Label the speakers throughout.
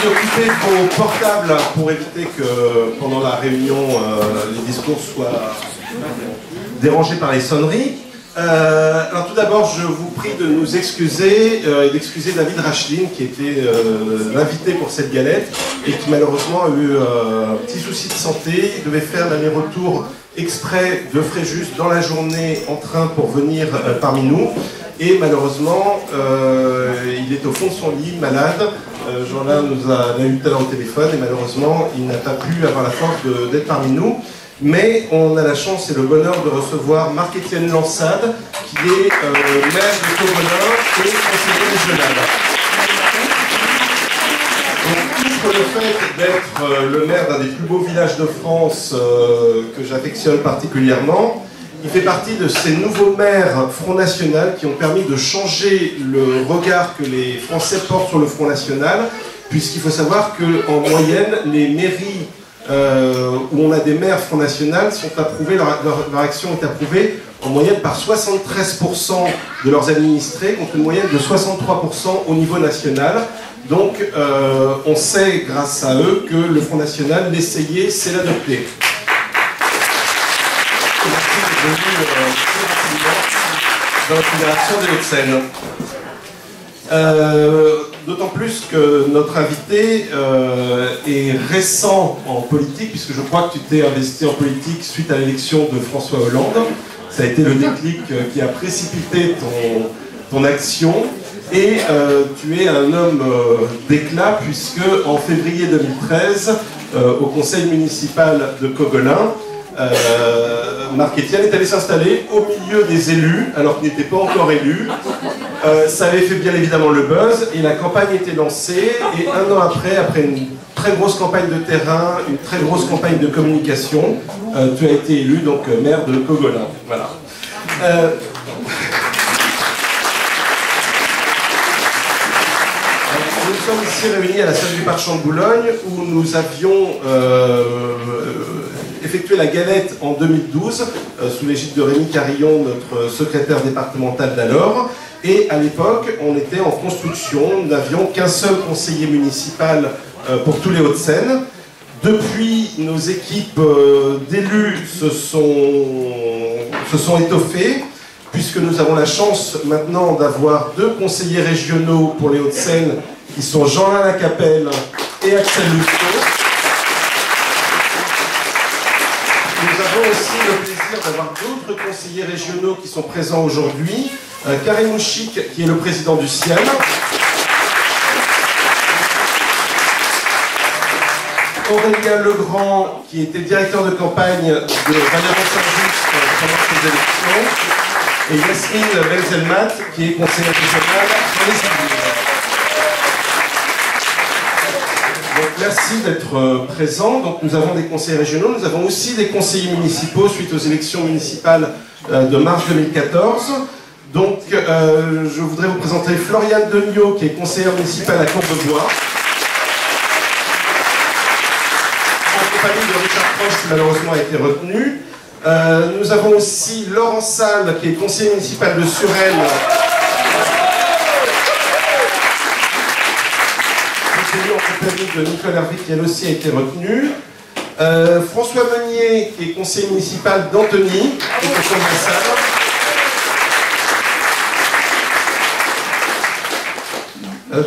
Speaker 1: d'occuper vos portables pour éviter que pendant la réunion, les discours soient dérangés par les sonneries. Alors tout d'abord, je vous prie de nous excuser et d'excuser David Rachlin qui était l'invité pour cette galette et qui malheureusement a eu un petit souci de santé. Il devait faire l'aller-retour exprès de Fréjus dans la journée en train pour venir parmi nous. Et malheureusement, il est au fond de son lit, malade. Jean-Lin nous a eu tout à l'heure au téléphone et malheureusement, il n'a pas pu avoir la force d'être parmi nous. Mais on a la chance et le bonheur de recevoir Marc-Étienne Lansade, qui est maire de Coguelin et conseiller régional. Donc, outre le fait d'être le maire d'un des plus beaux villages de France que j'affectionne particulièrement, il fait partie de ces nouveaux maires Front National qui ont permis de changer le regard que les Français portent sur le Front National, puisqu'il faut savoir qu'en moyenne, les mairies où on a des maires Front National sont approuvés, leur action est approuvée en moyenne par 73% de leurs administrés, contre une moyenne de 63% au niveau national. Donc on sait grâce à eux que le Front National, l'essayer, c'est l'adopter. Merci d'être venu plus rapidement dans la Fédération des Hauts-de-Seine. D'autant plus que notre invité est récent en politique, puisque je crois que tu t'es investi en politique suite à l'élection de François Hollande. Ça a été le déclic qui a précipité ton action. Et tu es un homme d'éclat, puisque en février 2013, au conseil municipal de Coguelin, Marc-Étienne est allé s'installer au milieu des élus, alors qu'il n'était pas encore élu. Ça avait fait bien évidemment le buzz, et la campagne était lancée, et un an après une très grosse campagne de terrain, une très grosse campagne de communication, tu as été élu donc maire de Coguelin. Voilà. Nous sommes ici réunis à la salle du Marchand de Boulogne, où nous avions effectué la galette en 2012, sous l'égide de Rémi Carillon, notre secrétaire départemental d'alors. Et à l'époque, on était en construction, nous n'avions qu'un seul conseiller municipal pour tous les Hauts-de-Seine. Depuis, nos équipes d'élus se sont étoffées, puisque nous avons la chance maintenant d'avoir 2 conseillers régionaux pour les Hauts-de-Seine, qui sont Jean-Lin Lacapelle et Axel Lousteau. Nous avons aussi le plaisir d'avoir d'autres conseillers régionaux qui sont présents aujourd'hui. Karim Mouchik, qui est le président du Ciel. Aurélien Legrand, qui était directeur de campagne de Valérie Saint-Just pendant ces élections. Et Yasmine Belzelmat, qui est conseillère régionale dans les Yvelines. Donc, merci d'être présent. Donc, nous avons des conseillers régionaux, nous avons aussi des conseillers municipaux suite aux élections municipales de mars 2014. Donc, je voudrais vous présenter Floriane Deniot, qui est conseillère municipale à Courbevoie, en compagnie de Richard Proche, qui malheureusement a été retenu. Nous avons aussi Laurent Salle, qui est conseiller municipal de Suresnes, en compagnie de Nicole Hervé, qui elle aussi a été retenu. François Meunier, qui est conseiller municipal d'Antony, qui est au fond de la salle.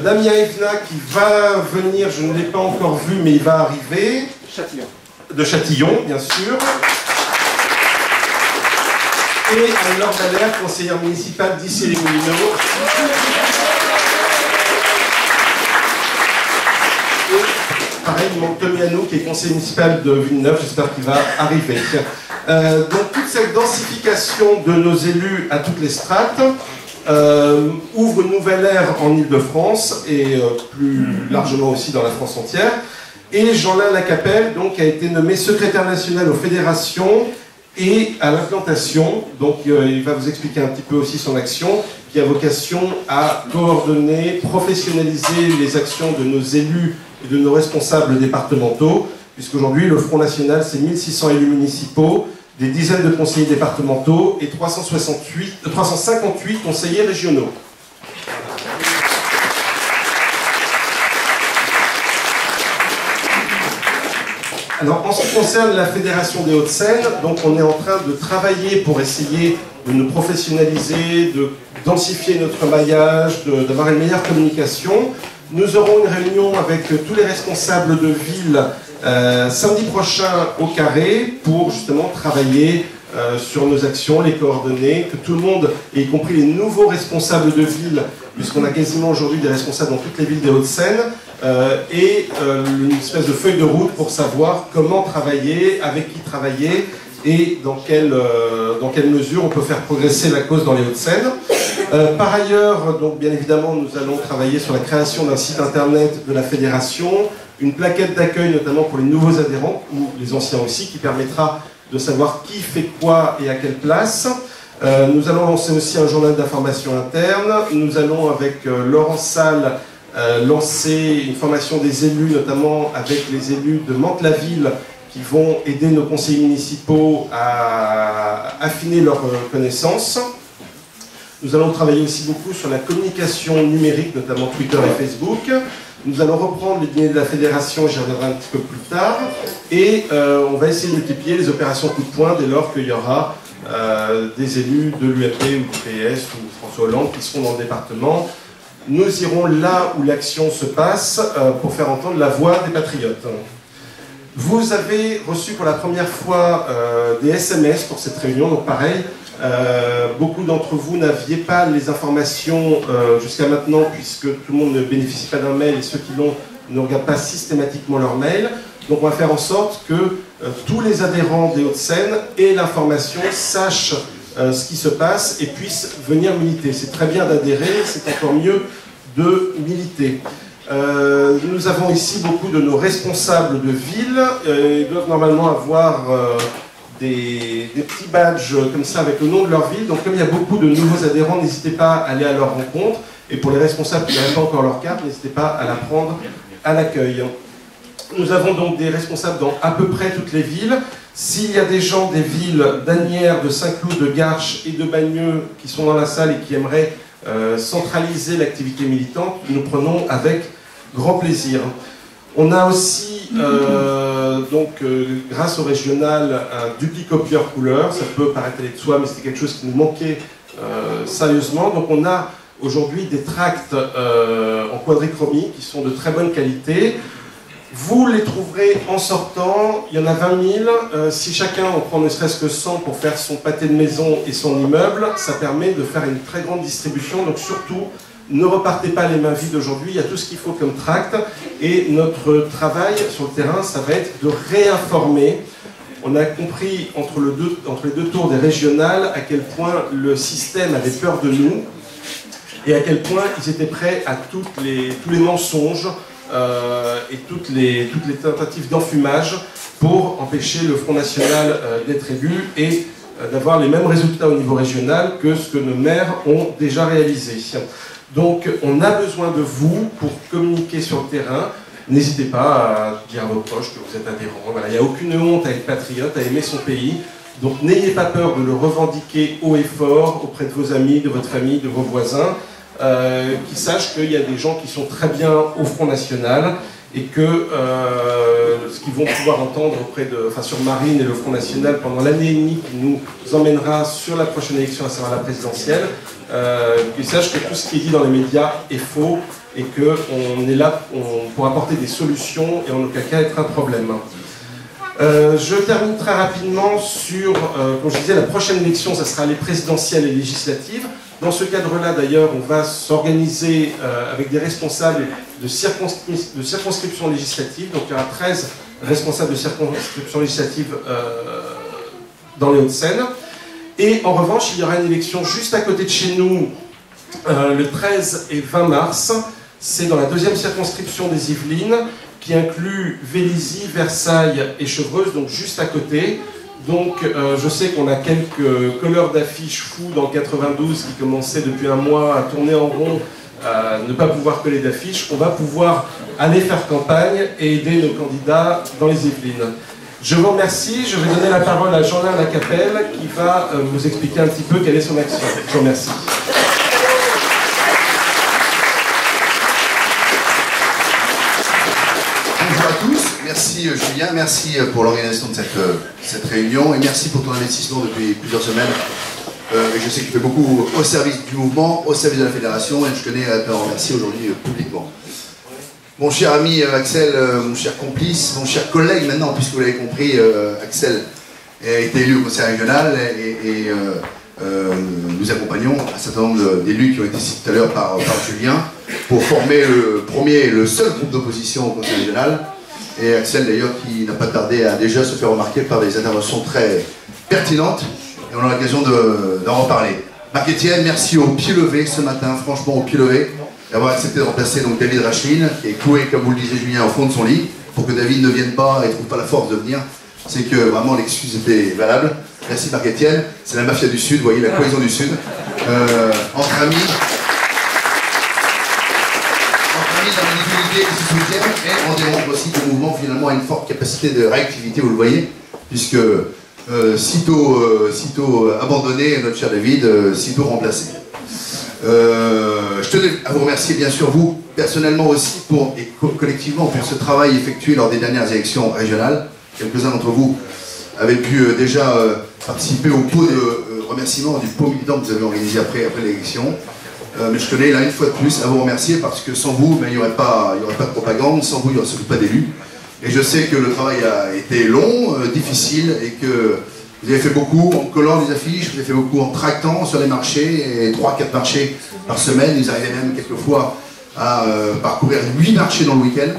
Speaker 1: Damien Evna, qui va venir, je ne l'ai pas encore vu, mais il va arriver.
Speaker 2: Châtillon.
Speaker 1: De Châtillon, bien sûr. Et Anne-Laure Dallaire, conseillère municipale d'Issy-les-Moulineaux. Et pareil, il manque Tomiano, qui est conseiller municipal de Villeneuve, j'espère qu'il va arriver. Donc toute cette densification de nos élus à toutes les strates ouvre une nouvelle ère en Ile-de-France et plus largement aussi dans la France entière. Et Jean-Lin Lacapelle donc, a été nommé secrétaire national aux fédérations et à l'implantation. Donc il va vous expliquer un petit peu aussi son action, qui a vocation à coordonner, professionnaliser les actions de nos élus et de nos responsables départementaux, puisqu'aujourd'hui le Front National c'est 1600 élus municipaux, des dizaines de conseillers départementaux et 358 conseillers régionaux. Alors, en ce qui concerne la Fédération des Hauts-de-Seine, donc on est en train de travailler pour essayer de nous professionnaliser, de densifier notre maillage, d'avoir une meilleure communication. Nous aurons une réunion avec tous les responsables de ville samedi prochain au Carré pour justement travailler sur nos actions, les coordonnées, que tout le monde, y compris les nouveaux responsables de ville, puisqu'on a quasiment aujourd'hui des responsables dans toutes les villes des Hauts-de-Seine, et une espèce de feuille de route pour savoir comment travailler, avec qui travailler, et dans quelle mesure on peut faire progresser la cause dans les Hauts-de-Seine. Par ailleurs, donc, bien évidemment, nous allons travailler sur la création d'un site internet de la fédération, une plaquette d'accueil notamment pour les nouveaux adhérents, ou les anciens aussi, qui permettra de savoir qui fait quoi et à quelle place. Nous allons lancer aussi un journal d'information interne. Nous allons, avec Laurent Salle, lancer une formation des élus, notamment avec les élus de Mantes-la-Ville, qui vont aider nos conseillers municipaux à affiner leurs connaissances. Nous allons travailler aussi beaucoup sur la communication numérique, notamment Twitter et Facebook. Nous allons reprendre les dîners de la fédération, j'y reviendrai un petit peu plus tard. Et on va essayer de multiplier les opérations coup de poing dès lors qu'il y aura des élus de l'UMP ou du PS ou François Hollande qui seront dans le département. Nous irons là où l'action se passe pour faire entendre la voix des patriotes. Vous avez reçu pour la première fois des SMS pour cette réunion, donc pareil, beaucoup d'entre vous n'aviez pas les informations jusqu'à maintenant puisque tout le monde ne bénéficie pas d'un mail et ceux qui l'ont ne regardent pas systématiquement leur mail. Donc on va faire en sorte que tous les adhérents des Hauts-de-Seine aient l'information, sachent ce qui se passe et puissent venir militer. C'est très bien d'adhérer, c'est encore mieux de militer. Nous avons ici beaucoup de nos responsables de ville. Ils doivent normalement avoir des petits badges comme ça avec le nom de leur ville. Donc comme il y a beaucoup de nouveaux adhérents, n'hésitez pas à aller à leur rencontre. Et pour les responsables qui n'ont pas encore leur carte, n'hésitez pas à la prendre à l'accueil. Nous avons donc des responsables dans à peu près toutes les villes. S'il y a des gens des villes d'Asnières, de Saint-Cloud, de Garches et de Bagneux qui sont dans la salle et qui aimeraient centraliser l'activité militante, nous prenons avec grand plaisir. On a aussi, grâce au régional, un duplicopieur couleur. Ça peut paraître aller de soi, mais c'était quelque chose qui nous manquait sérieusement. Donc on a aujourd'hui des tracts en quadrichromie qui sont de très bonne qualité. Vous les trouverez en sortant, il y en a 20 000. Si chacun en prend ne serait-ce que 100 pour faire son pâté de maison et son immeuble, ça permet de faire une très grande distribution. Donc surtout, ne repartez pas les mains vides aujourd'hui, il y a tout ce qu'il faut comme tract. Et notre travail sur le terrain, ça va être de réinformer. On a compris entre les deux tours des régionales à quel point le système avait peur de nous et à quel point ils étaient prêts à tous les mensonges et toutes les tentatives d'enfumage pour empêcher le Front National d'être élu et d'avoir les mêmes résultats au niveau régional que ce que nos maires ont déjà réalisé. Donc on a besoin de vous pour communiquer sur le terrain. N'hésitez pas à dire à vos proches que vous êtes adhérents. Voilà, il n'y a aucune honte à être patriote, à aimer son pays. Donc n'ayez pas peur de le revendiquer haut et fort auprès de vos amis, de votre famille, de vos voisins. Qui sachent qu'il y a des gens qui sont très bien au Front National et que ce qu'ils vont pouvoir entendre sur Marine et le Front National pendant l'année et demie qui nous emmènera sur la prochaine élection, à savoir la présidentielle, qu'ils sachent que tout ce qui est dit dans les médias est faux et qu'on est là pour apporter des solutions et en aucun cas être un problème. Je termine très rapidement sur, comme je disais, la prochaine élection, ça sera les présidentielles et législatives. Dans ce cadre-là, d'ailleurs, on va s'organiser avec des responsables de circonscriptions législatives. Donc il y aura 13 responsables de circonscriptions législatives dans les Hauts-de-Seine. Et en revanche, il y aura une élection juste à côté de chez nous, le 13 et 20 mars. C'est dans la deuxième circonscription des Yvelines, qui inclut Vélizy, Versailles et Chevreuse, donc juste à côté. Donc je sais qu'on a quelques colleurs d'affiches fous dans le 92 qui commençaient depuis un mois à tourner en rond, à ne pas pouvoir coller d'affiches. On va pouvoir aller faire campagne et aider nos candidats dans les Yvelines. Je vous remercie, je vais donner la parole à Jean-Léon Lacapelle qui va vous expliquer un petit peu quelle est son action. Je vous remercie.
Speaker 2: Bonjour à tous, merci Julien, merci pour l'organisation de cette réunion et merci pour ton investissement depuis plusieurs semaines. Je sais que tu fais beaucoup au service du mouvement, au service de la fédération et je tenais à te remercier aujourd'hui publiquement. Mon cher ami Axel, mon cher complice, mon cher collègue maintenant, puisque vous l'avez compris, Axel a été élu au conseil régional et nous accompagnons un certain nombre d'élus qui ont été cités tout à l'heure par Julien pour former le premier et le seul groupe d'opposition au conseil régional. Et Axel d'ailleurs qui n'a pas tardé à déjà se faire remarquer par des interventions très pertinentes et on aura l'occasion d'en reparler. Marc-Étienne, merci au pied levé ce matin, franchement au pied levé, d'avoir accepté de remplacer donc David Racheline, qui est cloué, comme vous le disiez Julien, au fond de son lit, pour que David ne vienne pas et ne trouve pas la force de venir. C'est que vraiment l'excuse était valable. Merci Marc-Étienne, c'est la mafia du Sud, vous voyez, la cohésion du Sud. Entre amis dans la difficulté qui se soutiennent, et on démontre aussi que le mouvement finalement a une forte capacité de réactivité, vous le voyez, puisque sitôt abandonné, notre cher David, sitôt remplacé. Je tenais à vous remercier bien sûr vous, personnellement aussi, et collectivement pour ce travail effectué lors des dernières élections régionales. Quelques-uns d'entre vous avaient pu déjà participer au pot de remerciement du pot militant que vous avez organisé après l'élection. Mais je tenais là une fois de plus à vous remercier parce que sans vous, il n'y aurait pas de propagande, sans vous, il n'y aurait surtout pas d'élus. Et je sais que le travail a été long, difficile et que vous avez fait beaucoup en collant des affiches, vous avez fait beaucoup en tractant sur les marchés, et 3-4 marchés par semaine. Vous arrivez même quelquefois à parcourir 8 marchés dans le week-end.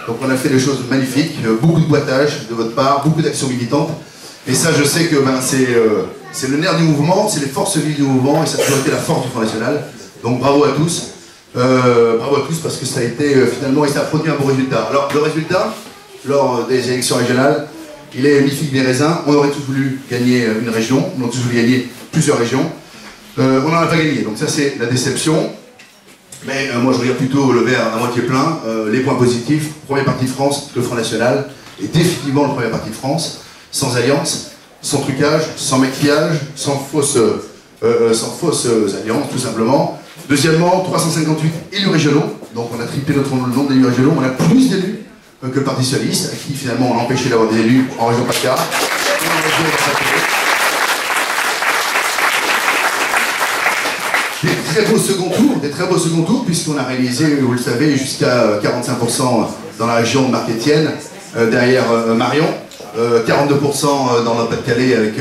Speaker 2: Donc on a fait des choses magnifiques, beaucoup de boitage de votre part, beaucoup d'actions militantes. Et ça, je sais que c'est le nerf du mouvement, c'est les forces vives du mouvement, et ça a toujours été la force du Front National. Donc bravo à tous parce que ça a été finalement, et ça a produit un bon résultat. Alors le résultat, lors des élections régionales, il est mi-figue mi-raisin. On aurait tous voulu gagner une région, on aurait tous voulu gagner plusieurs régions. On n'en a pas gagné, donc ça c'est la déception. Mais moi je regarde plutôt le verre à moitié plein. Les points positifs, premier parti de France, le Front National, est définitivement le premier parti de France, sans alliance, sans trucage, sans maquillage, sans fausses alliances tout simplement. Deuxièmement, 358 élus régionaux, donc on a triplé notre nombre d'élus régionaux, on a plus d'élus que le Parti Socialiste, à qui finalement on a empêché d'avoir des élus en région PACA. Des très beaux second tours, puisqu'on a réalisé, vous le savez, jusqu'à 45% dans la région de Marc-Étienne, derrière Marion, 42% dans le Pas-de-Calais avec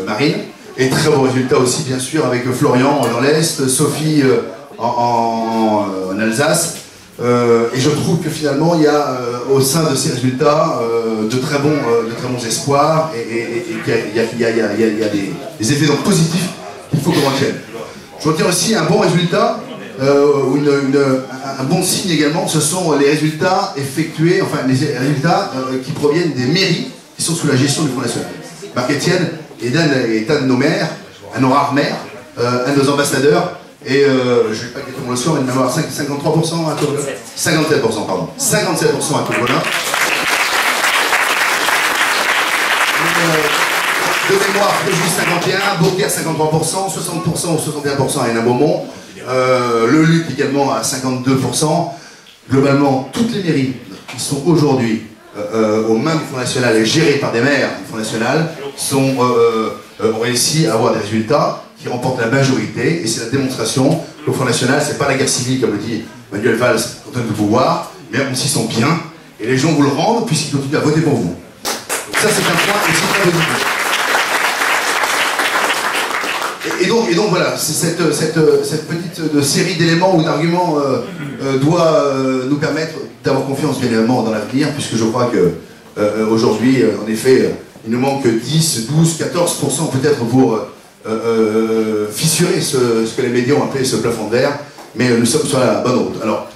Speaker 2: Marine, et très beaux résultats aussi, bien sûr, avec Florian dans l'Est, Sophie en Alsace. Et je trouve que finalement, il y a au sein de ces résultats de très bons espoirs, et il y a des effets donc positifs qu'il faut qu'on retienne. Je retiens aussi un bon résultat, un bon signe également, ce sont les résultats effectués, enfin les résultats qui proviennent des mairies qui sont sous la gestion du Front National. Marc-Étienne est un de nos maires, un de nos rares maires, un de nos ambassadeurs, et je ne vais pas dire le soir, mais il va avoir 53% à Tourcoing. 57%, pardon. 57% à Tourcoing. De mémoire, Fréjus 51, Beaucaire 53%, 60% ou 61% à Hénin-Beaumont, le Luc également à 52%. Globalement, toutes les mairies qui sont aujourd'hui aux mains du Front National et gérées par des maires du Front National ont réussi à avoir des résultats qui remportent la majorité, et c'est la démonstration que le Front National, c'est pas la guerre civile comme le dit Manuel Valls quand on est au pouvoir, mais on s'y sent bien, et les gens vous le rendent puisqu'ils continuent à voter pour vous. Donc ça c'est un point aussi très positif. Et donc voilà, cette petite série d'éléments ou d'arguments doit nous permettre d'avoir confiance bien évidemment dans l'avenir, puisque je crois que aujourd'hui, en effet, il nous manque 10, 12, 14% peut-être pour fissurer ce que les médias ont appelé ce plafond de verre, mais nous sommes sur la bonne route. Alors,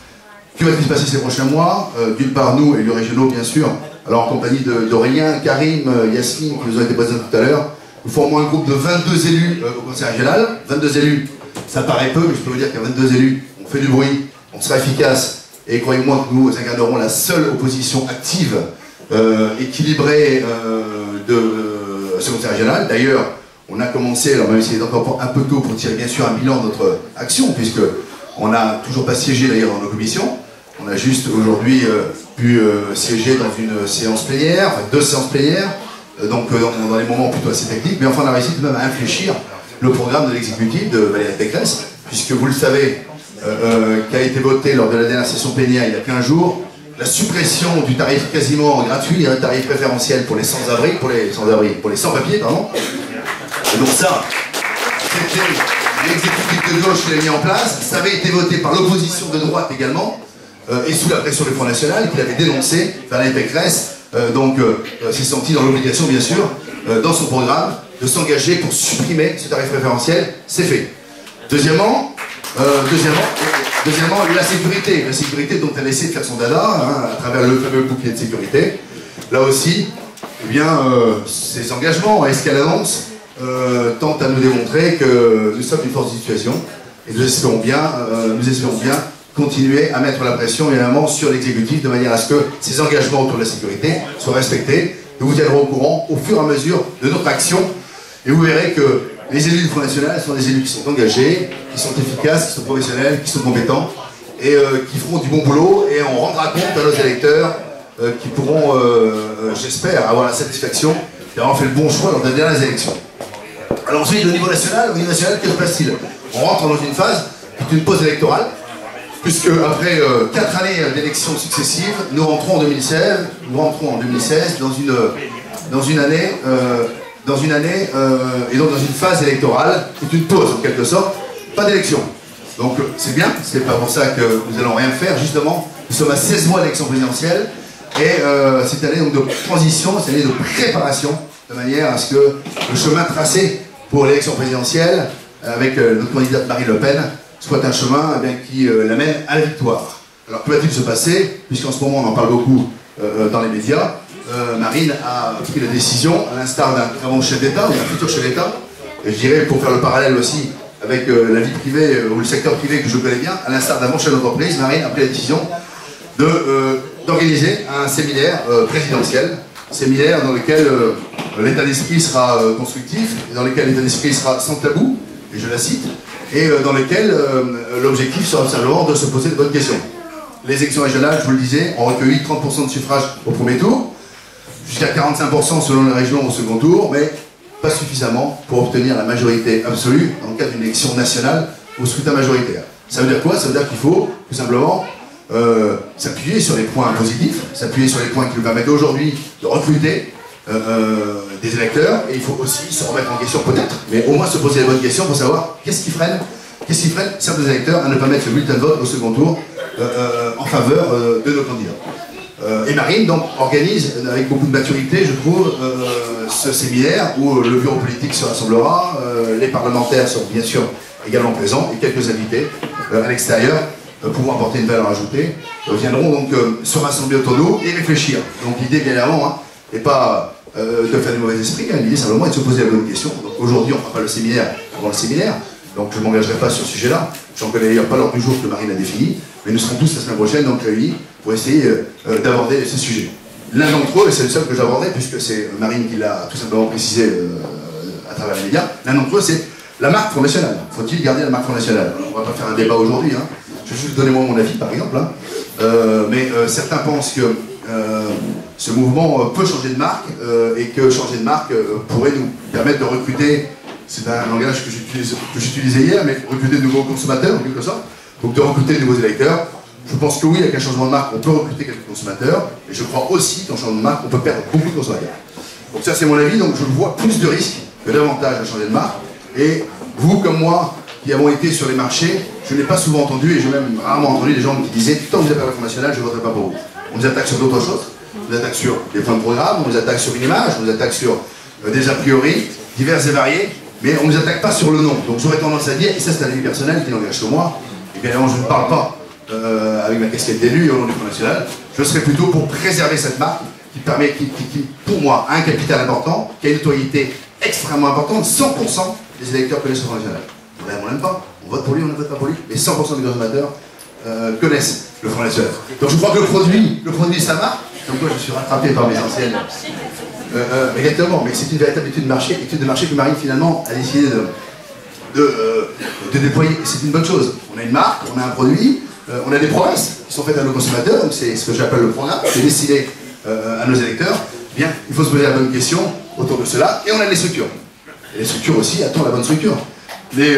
Speaker 2: que va-t-il se passer ces prochains mois? D'une part, nous, élus régionaux, bien sûr, alors en compagnie d'Aurélien, Karim, Yasmine, qui nous ont été présents tout à l'heure. Nous formons un groupe de 22 élus au conseil régional. 22 élus, ça paraît peu, mais je peux vous dire qu'à 22 élus, on fait du bruit, on sera efficace, et croyez-moi que nous incarnerons la seule opposition active, équilibrée de ce conseil régional. D'ailleurs, on a commencé, alors même s'il est encore un peu tôt pour tirer bien sûr un bilan de notre action, puisque on n'a toujours pas siégé d'ailleurs dans nos commissions. On On a juste aujourd'hui pu siéger dans une séance plénière, enfin 2 séances plénières, donc dans des moments plutôt assez techniques, mais enfin on a réussi tout de même à infléchir le programme de l'exécutif de Valérie Pécresse, puisque vous le savez, qu'a été voté lors de la dernière session plénière il y a 15 jours, la suppression du tarif quasiment gratuit, un tarif préférentiel pour les sans-abri, pour les sans-papiers, pardon. Et donc ça, c'était l'exécutif de gauche qui l'a mis en place, ça avait été voté par l'opposition de droite également, et sous la pression du Front National, qui l'avait dénoncé, Valérie Pécresse, s'est senti dans l'obligation, bien sûr, dans son programme, de s'engager pour supprimer ce tarif préférentiel, c'est fait. Deuxièmement, la sécurité dont elle essaie de faire son dada, hein, à travers le fameux bouclier de sécurité. Là aussi, eh bien, ces engagements, et ce qu'elle annonce, tentent à nous démontrer que nous sommes une force de situation, et nous espérons bien continuer à mettre la pression, évidemment, sur l'exécutif, de manière à ce que ces engagements autour de la sécurité soient respectés. Nous vous tiendrons au courant au fur et à mesure de notre action, et vous verrez que les élus du Front National sont des élus qui sont engagés, qui sont efficaces, qui sont professionnels, qui sont compétents et qui feront du bon boulot, et on rendra compte à nos électeurs qui pourront, j'espère, avoir la satisfaction d'avoir fait le bon choix lors des dernières élections. Alors ensuite, au niveau national, que se passe-t-il? On rentre dans une phase qui est une pause électorale, puisque après 4 années d'élections successives, nous rentrons en 2016 dans une année et donc dans une phase électorale, c'est une pause en quelque sorte, pas d'élection. Donc c'est bien, c'est pas pour ça que nous allons rien faire, justement, nous sommes à 16 mois d'élection présidentielle, et cette année donc, de transition, cette année de préparation, de manière à ce que le chemin tracé pour l'élection présidentielle, avec notre candidate Marine Le Pen, soit un chemin eh bien, qui l'amène à la victoire. Alors que va-t-il se passer, puisqu'en ce moment on en parle beaucoup dans les médias, Marine a pris la décision, à l'instar d'un avant chef d'État, ou d'un futur chef d'État, et je dirais, pour faire le parallèle aussi avec la vie privée, ou le secteur privé que je connais bien, à l'instar d'un bon chef d'entreprise, Marine a pris la décision d'organiser un séminaire présidentiel, séminaire dans lequel l'état d'esprit sera constructif, et dans lequel l'état d'esprit sera sans tabou, et je la cite, et dans lequel l'objectif sera simplement de se poser de bonnes questions. Les élections régionales, je vous le disais, ont recueilli 30% de suffrages au premier tour, jusqu'à 45% selon les régions au second tour, mais pas suffisamment pour obtenir la majorité absolue dans le cadre d'une élection nationale au scrutin majoritaire. Ça veut dire quoi? Ça veut dire qu'il faut tout simplement s'appuyer sur les points positifs, s'appuyer sur les points qui nous permettent aujourd'hui de recruter des électeurs, et il faut aussi se remettre en question peut-être, mais au moins se poser les bonnes questions pour savoir qu'est-ce qui freine certains électeurs à ne pas mettre le bulletin de vote au second tour en faveur de nos candidats. Et Marine donc organise avec beaucoup de maturité, je trouve, ce séminaire où le bureau politique se rassemblera, les parlementaires seront bien sûr également présents, et quelques invités à l'extérieur pouvant apporter une valeur ajoutée, viendront donc se rassembler autour de nous et réfléchir. Donc l'idée bien évidemment n'est pas de faire des mauvais esprits, l'idée simplement est de se poser la bonne question. Donc aujourd'hui on ne fera pas le séminaire avant le séminaire, donc je ne m'engagerai pas sur ce sujet-là, j'en connais d'ailleurs pas l'ordre du jour que Marine a défini, mais nous serons tous la semaine prochaine donc réunis pour essayer d'aborder ce sujet. L'un d'entre eux, et c'est le seul que j'aborderai puisque c'est Marine qui l'a tout simplement précisé à travers les médias, l'un d'entre eux c'est la marque Front National. Faut-il garder la marque Front National? On ne va pas faire un débat aujourd'hui, hein. Je vais juste donner moi mon avis par exemple, hein. Mais certains pensent que ce mouvement peut changer de marque et que changer de marque pourrait nous permettre de recruter, c'est un langage que j'utilisais hier, mais recruter de nouveaux consommateurs en quelque sorte, donc de recruter de nouveaux électeurs. Je pense que oui, avec un changement de marque, on peut recruter quelques consommateurs, et je crois aussi qu'en changeant de marque, on peut perdre beaucoup de consommateurs. Donc ça c'est mon avis, donc je vois plus de risques que d'avantages à changer de marque, et vous comme moi, qui avons été sur les marchés, je n'ai pas souvent entendu, et j'ai même rarement entendu des gens qui disaient « tant que vous êtes à la Front National, je ne voterai pas pour vous ». On nous attaque sur d'autres choses, on nous attaque sur des points de programme, on nous attaque sur une image, on nous attaque sur des a priori divers et variés, mais on ne nous attaque pas sur le nom. Donc j'aurais tendance à dire, et ça c'est un avis personnel qui n'engage que moi, et bien évidemment je ne parle pas avec ma casquette d'élu au nom du Front National, je serais plutôt pour préserver cette marque qui permet, qui pour moi a un capital important, qui a une notoriété extrêmement importante, 100% des électeurs connaissent le Front National. On n'aime pas, on vote pour lui, on ne vote pas pour lui, mais 100% des consommateurs connaissent le Front National. Donc je crois que le produit de sa marque, donc moi je suis rattrapé par mes anciennes. Exactement, mais c'est une véritable étude de marché que Marine finalement a décidé de déployer. C'est une bonne chose. On a une marque, on a un produit, On a des promesses qui sont faites à nos consommateurs, donc c'est ce que j'appelle le programme, c'est destiné à nos électeurs. Bien, il faut se poser la bonne question autour de cela, et on a les structures. Et les structures aussi attendent la bonne structure. Les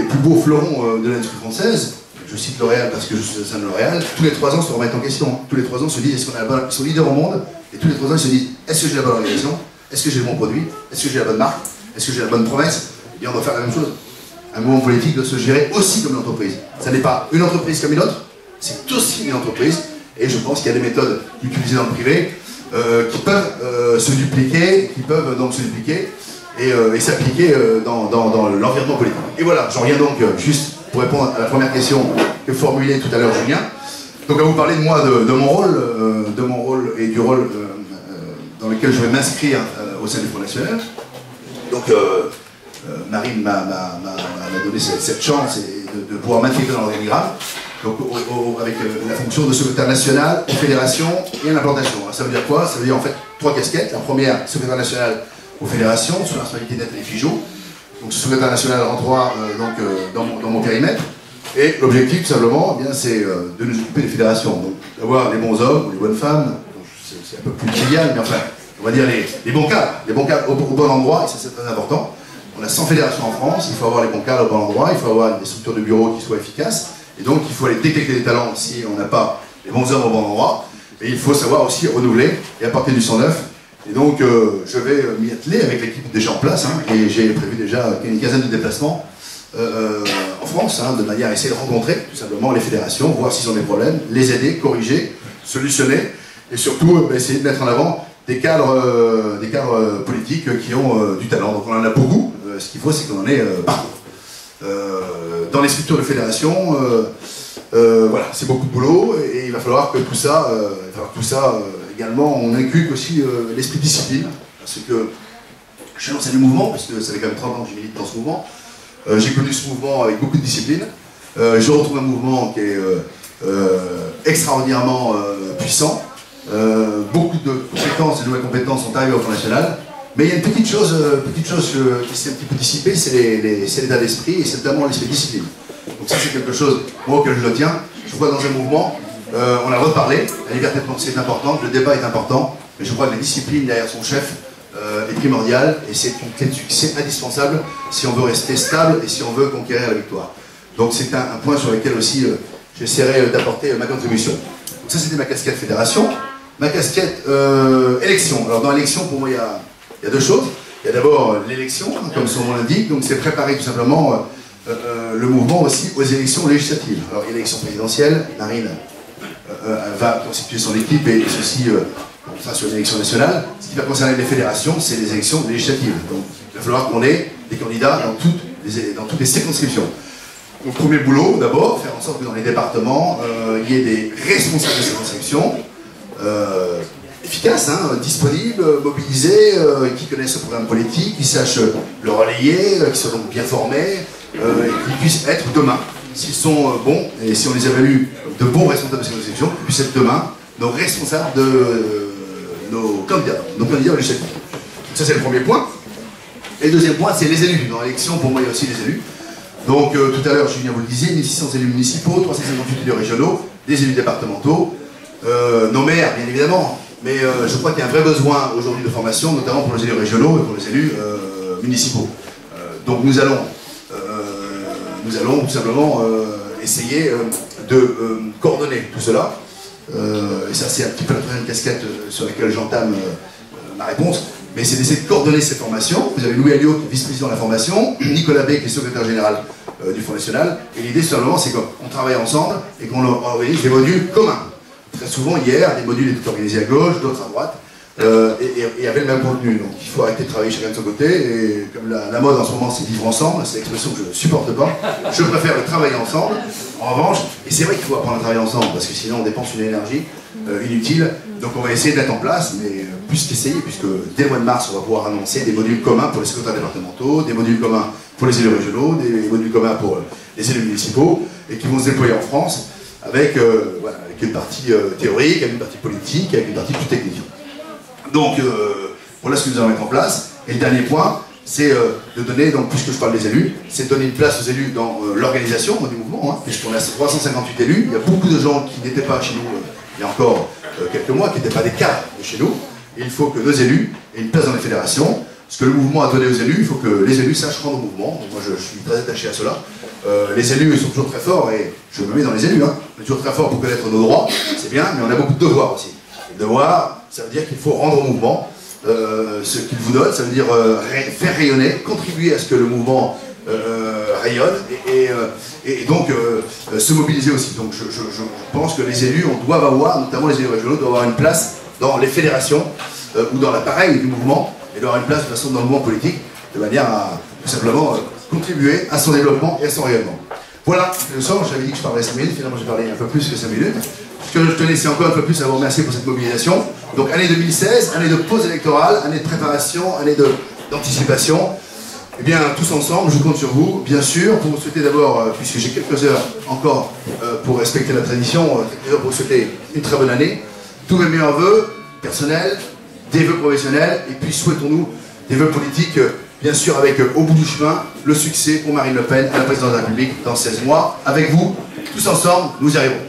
Speaker 2: plus beaux fleurons de l'industrie française, je cite L'Oréal parce que je suis au sein de L'Oréal, tous les 3 ans se remettent en question. Tous les 3 ans se disent, est-ce qu'on a la bonne... Ils sont leaders au monde, et tous les 3 ans ils se disent, est-ce que j'ai la bonne organisation? Est-ce que j'ai le bon produit? Est-ce que j'ai la bonne marque? Est-ce que j'ai la bonne promesse? Et on doit faire la même chose. Un mouvement politique doit se gérer aussi comme une entreprise. Ça n'est pas une entreprise comme une autre, c'est aussi une entreprise. Et je pense qu'il y a des méthodes utilisées dans le privé qui peuvent se dupliquer, et s'appliquer dans l'environnement politique. Et voilà, j'en reviens donc juste pour répondre à la première question que formulait tout à l'heure Julien. Donc à vous parler de moi, de mon rôle et du rôle dans lequel je vais m'inscrire au sein du Front National. Donc Marine m'a donné cette chance de pouvoir m'intégrer dans l'organigramme, donc avec la fonction de secrétaire national, aux fédérations et à l'implantation. Ça veut dire quoi? Ça veut dire en fait 3 casquettes. La première, secrétaire national aux fédérations, sous la responsabilité d'Atelier Figeaud. Donc ce secrétaire national rentrera dans mon périmètre. Et l'objectif, tout simplement, eh bien, c'est de nous occuper des fédérations. Donc d'avoir les bons hommes ou les bonnes femmes, c'est un peu plus trivial, mais enfin, on va dire les bons cadres au bon endroit, et ça c'est très important. On a 100 fédérations en France, il faut avoir les bons cadres au bon endroit, il faut avoir des structures de bureau qui soient efficaces, et donc il faut aller détecter des talents si on n'a pas les bons hommes au bon endroit, et il faut savoir aussi renouveler et apporter du sang neuf. Et donc je vais m'y atteler avec l'équipe déjà en place, et j'ai prévu déjà une quinzaine de déplacements en France, de manière à essayer de rencontrer tout simplement les fédérations, voir s'ils ont des problèmes, les aider, corriger, solutionner, et surtout essayer de mettre en avant des cadres politiques qui ont du talent. Donc on en a beaucoup, ce qu'il faut c'est qu'on en ait partout. Dans les structures de fédération, voilà, c'est beaucoup de boulot, et il va falloir que tout ça, également, on inculque aussi l'esprit de discipline, parce que je suis lancé du mouvement, parce que ça fait quand même 30 ans que je milite dans ce mouvement. J'ai connu ce mouvement avec beaucoup de discipline. Je retrouve un mouvement qui est extraordinairement puissant. Beaucoup de compétences, de nouvelles compétences sont arrivées au Front National. Mais il y a une petite chose qui s'est un petit peu dissipée, c'est l'état d'esprit, et c'est notamment l'esprit de discipline. Donc ça c'est quelque chose, moi, auquel je le tiens. Je crois dans un mouvement, on a reparlé, la liberté de pensée est importante, le débat est important, mais je crois que la discipline derrière son chef est primordiale, et c'est une clé de succès indispensable si on veut rester stable et si on veut conquérir la victoire. Donc c'est un point sur lequel aussi j'essaierai d'apporter ma contribution. Donc ça c'était ma casquette fédération. Ma casquette élection. Alors dans l'élection, pour moi, il y a 2 choses. Il y a d'abord l'élection, comme son nom l'indique, donc c'est préparer tout simplement le mouvement aussi aux élections législatives. Alors élection présidentielle, Marine va constituer son équipe, et ceci ça sur l'élection nationale. Ce qui va concerner les fédérations, c'est les élections législatives. Donc il va falloir qu'on ait des candidats dans toutes les circonscriptions. Donc premier boulot, d'abord, faire en sorte que dans les départements, il y ait des responsables de circonscription, efficaces, disponibles, mobilisés, qui connaissent le programme politique, qui sachent le relayer, qui soient donc bien formés, et qui puissent être demain, s'ils sont bons, et si on les évalue de bons responsables de circonscription, qui puissent être demain nos responsables de nos candidats législatifs. Ça c'est le premier point. Et le deuxième point, c'est les élus. Dans l'élection, pour moi, il y a aussi les élus. Donc tout à l'heure, Julien vous le disait, 1600 élus municipaux, 358 élus régionaux, des élus départementaux, nos maires, bien évidemment. Mais je crois qu'il y a un vrai besoin aujourd'hui de formation, notamment pour les élus régionaux et pour les élus municipaux. Donc nous allons tout simplement essayer de coordonner tout cela. Et ça, c'est un petit peu la troisième casquette sur laquelle j'entame ma réponse. Mais c'est d'essayer de coordonner ces formations. Vous avez Louis Alliot, qui est vice-président de la formation, Nicolas Bay, qui est secrétaire général du Front National. Et l'idée, simplement, c'est qu'on travaille ensemble et qu'on organise des modules communs. Très souvent, hier, les modules étaient organisés à gauche, d'autres à droite, et avaient le même contenu. Donc il faut arrêter de travailler chacun de son côté. Et comme la mode en ce moment, c'est vivre ensemble, c'est l'expression que je ne supporte pas. Je préfère le travailler ensemble. En revanche, et c'est vrai qu'il faut apprendre à travailler ensemble, parce que sinon on dépense une énergie inutile. Donc on va essayer de mettre en place, mais plus qu'essayer, puisque dès le mois de mars, on va pouvoir annoncer des modules communs pour les secrétaires départementaux, des modules communs pour les élus régionaux, des modules communs pour les élus municipaux, et qui vont se déployer en France avec, voilà, avec une partie théorique, avec une partie politique, avec une partie plus technique. Donc voilà ce que nous allons mettre en place. Et le dernier point, c'est de donner, donc puisque je parle des élus, c'est de donner une place aux élus dans l'organisation du mouvement, hein, puisqu'on a 358 élus, il y a beaucoup de gens qui n'étaient pas chez nous il y a encore quelques mois, qui n'étaient pas des cadres de chez nous, et il faut que nos élus aient une place dans les fédérations. Ce que le mouvement a donné aux élus, il faut que les élus sachent rendre au mouvement. Moi, je suis très attaché à cela. Les élus, ils sont toujours très forts, et je me mets dans les élus. Hein. On est toujours très forts pour connaître nos droits, c'est bien, mais on a beaucoup de devoirs aussi. Les devoirs, ça veut dire qu'il faut rendre au mouvement ce qu'il vous donne, ça veut dire faire rayonner, contribuer à ce que le mouvement rayonne, et donc se mobiliser aussi. Donc je pense que les élus, on doit avoir, notamment les élus régionaux, doivent avoir une place dans les fédérations ou dans l'appareil du mouvement, et d'avoir une place de toute façon dans le mouvement politique, de manière à tout simplement contribuer à son développement et à son rayonnement. Voilà, le soir, j'avais dit que je parlerais 5 minutes, finalement j'ai parlé un peu plus que 5 minutes. Ce que je tenais, c'est encore un peu plus à vous remercier pour cette mobilisation. Donc année 2016, année de pause électorale, année de préparation, année d'anticipation. Eh bien, tous ensemble, je compte sur vous, bien sûr, pour vous souhaiter d'abord, puisque j'ai quelques heures encore pour respecter la tradition, quelques heures pour vous souhaiter une très bonne année. Tous mes meilleurs vœux personnels, des vœux professionnels, et puis souhaitons-nous des vœux politiques, bien sûr, avec au bout du chemin, le succès pour Marine Le Pen à la présidence de la République dans 16 mois. Avec vous, tous ensemble, nous y arriverons.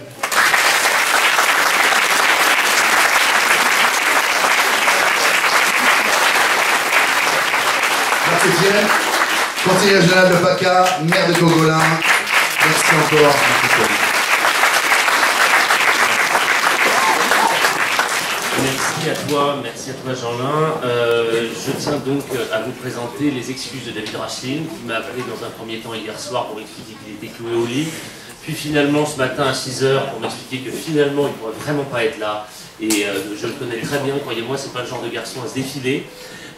Speaker 2: Conseiller régional de PACA, maire de Cogolin, merci encore.
Speaker 3: Merci à toi Jean-Lin. Je tiens donc à vous présenter les excuses de David Rachlin, qui m'a appelé dans un premier temps hier soir pour expliquer qu'il était cloué au lit, puis finalement ce matin à 6 h pour m'expliquer que finalement il ne pourrait vraiment pas être là, et je le connais très bien, croyez-moi, c'est pas le genre de garçon à se défiler.